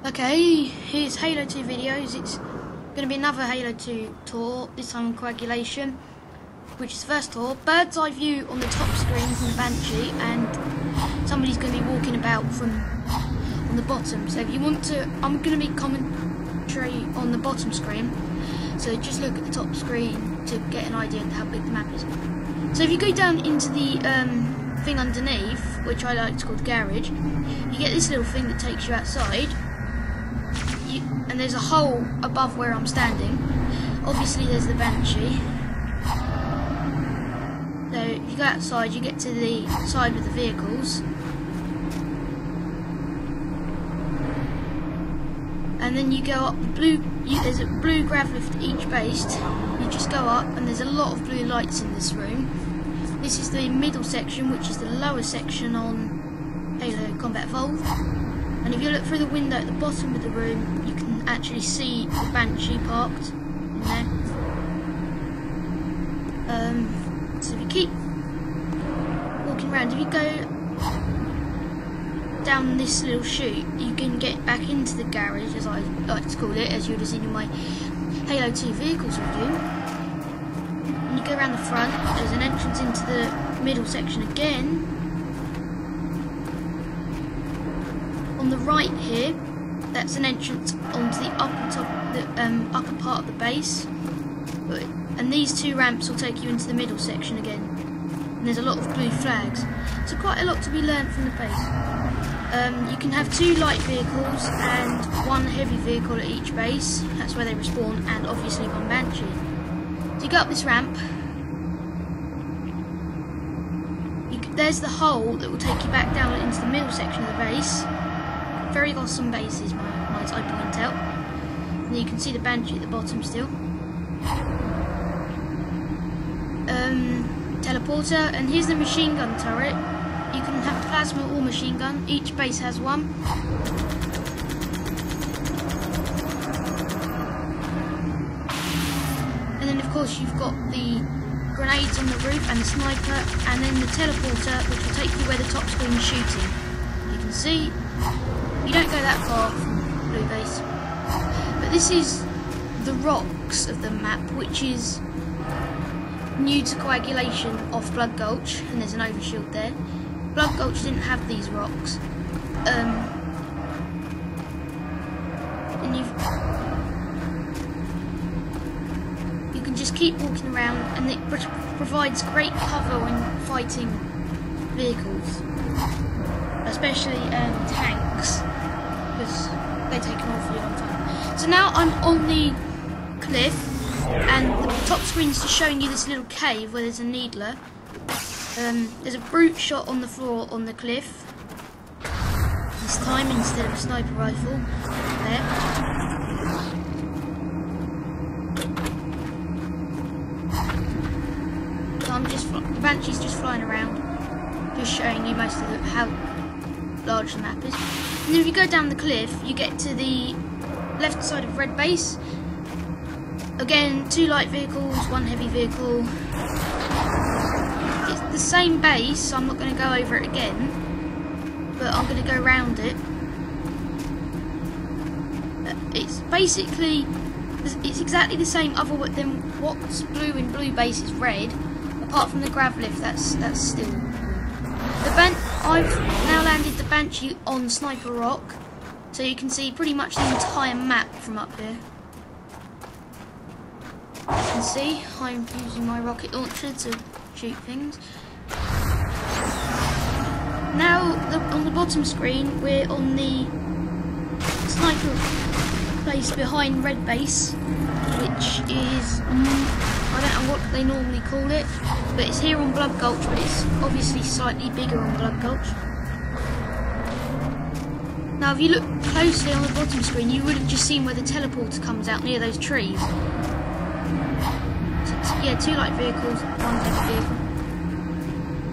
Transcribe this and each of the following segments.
Okay, here's Halo 2 videos. It's going to be another Halo 2 tour, this time on Coagulation, which is the first tour. Bird's eye view on the top screen from the Banshee, and somebody's going to be walking about on the bottom. So if you want to, I'm going to be commentary on the bottom screen, so just look at the top screen to get an idea of how big the map is. So if you go down into the thing underneath, which I like to call the garage, you get this little thing that takes you outside. And there's a hole above where I'm standing. Obviously there's the Banshee. So if you go outside, you get to the side with the vehicles. And then you go up the blue, there's a blue grav lift at each base. You just go up, and there's a lot of blue lights in this room. This is the middle section, which is the lower section on Halo Combat Evolved. And if you look through the window at the bottom of the room, you can actually see the Banshee parked in there. So if you keep walking around, if you go down this little chute, you can get back into the garage, as I like to call it, as you would have seen in my Halo 2 vehicles review. And you go around the front, there's an entrance into the middle section again. On the right here, that's an entrance onto the upper part of the base, and these two ramps will take you into the middle section again. And there's a lot of blue flags, so quite a lot to be learned from the base. You can have 2 light vehicles and 1 heavy vehicle at each base. That's where they respawn, and obviously 1 Banshee. So you go up this ramp. There's the hole that will take you back down into the middle section of the base. Very awesome bases, might I point out. And you can see the Banshee at the bottom still. Teleporter, and here's the machine gun turret. You can have plasma or machine gun. Each base has one. And then of course you've got the grenades on the roof and the sniper, and then the teleporter, which will take you where the top screen is shooting. You can see you don't go that far from blue base. But this is the rocks of the map, which is new to Coagulation off Blood Gulch, and there's an overshield there. Blood Gulch didn't have these rocks. And you can just keep walking around, and it provides great cover when fighting vehicles, especially tanks, because they take an awfully long time. So now I'm on the cliff, and the top screen's just showing you this little cave where there's a needler. There's a brute shot on the floor on the cliff. This time instead of a sniper rifle. There. So the Banshee's just flying around, just showing you most of how large the map is. And then if you go down the cliff, you get to the left side of Red Base. Again, 2 light vehicles, 1 heavy vehicle. It's the same base, so I'm not going to go over it again, but I'm going to go around it. It's basically, it's exactly the same other than what's blue in blue base is red, apart from the grav lift, that's still blue. I've now landed the Banshee on Sniper Rock, so you can see pretty much the entire map from up here. You can see I'm using my rocket launcher to shoot things. Now on the bottom screen we're on the sniper base behind Red Base, which is, I don't know what they normally call it, but it's here on Blood Gulch, but it's obviously slightly bigger on Blood Gulch. Now if you look closely on the bottom screen, you would have just seen where the teleporter comes out near those trees. Yeah, 2 light vehicles, 1 heavy vehicle.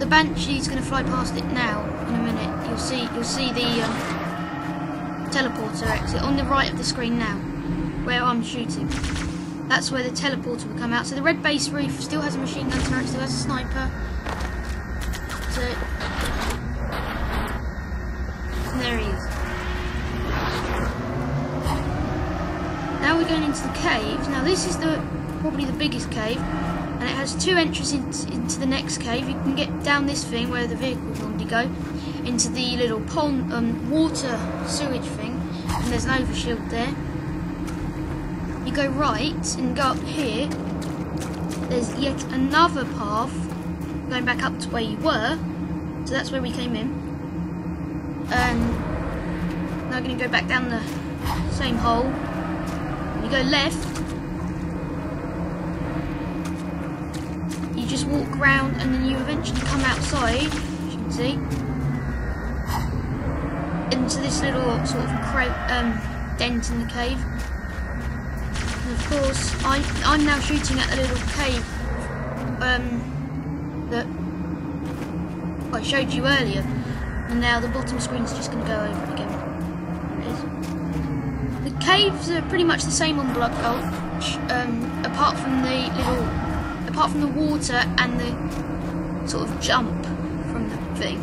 The Banshee's going to fly past it now. In a minute, you'll see the teleporter exit on the right of the screen now, where I'm shooting. That's where the teleporter will come out. So the Red Base roof still has a machine gun turret, still has a sniper. So, and there he is. now we're going into the cave. Now this is probably the biggest cave, and it has two entrances into the next cave. You can get down this thing where the vehicles normally go, into the little pond, water sewage thing, and there's an overshield there. You go right and go up here. There's yet another path going back up to where you were, so that's where we came in. And now we're going to go back down the same hole. You go left. You just walk around, and then you eventually come outside, as you can see, into this little sort of dent in the cave. And of course, I'm now shooting at the little cave that I showed you earlier, and now the bottom screen's just going to go over it again. There it is. The caves are pretty much the same on Blood Gulch, apart from the water and the sort of jump from the thing.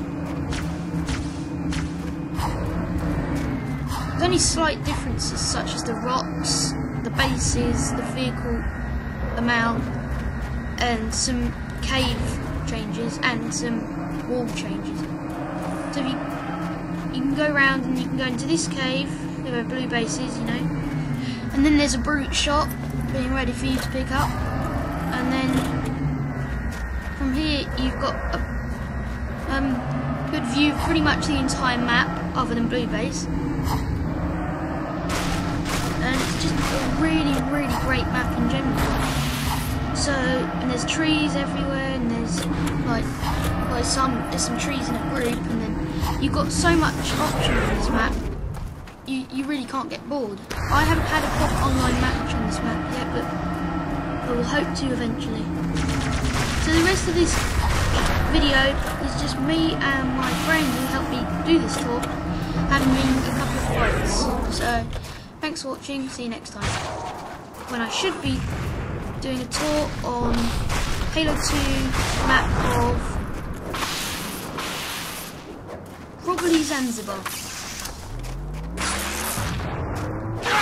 There's only slight differences, such as the rocks, the bases, the vehicle amount, and some cave changes and some wall changes. So you can go around and you can go into this cave. There are blue bases, you know, and then there's a brute shot being ready for you to pick up, and then from here you've got a good view of pretty much the entire map, other than blue base. And it's just a really, really great map in general. So, and there's trees everywhere, and there's some trees in a group, and then you've got so much option on this map. You really can't get bored. I haven't had a proper online match on this map yet, but I will hope to eventually. So the rest of this video is just me and my friend who helped me do this tour having a couple of fights. So thanks for watching, see you next time, when I should be doing a tour on Halo 2 map of probably Zanzibar.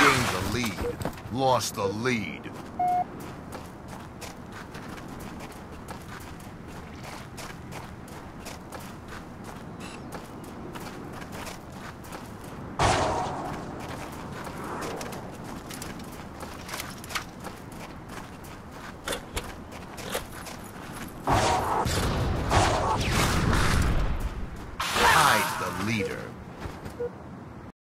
Gained the lead, lost the lead.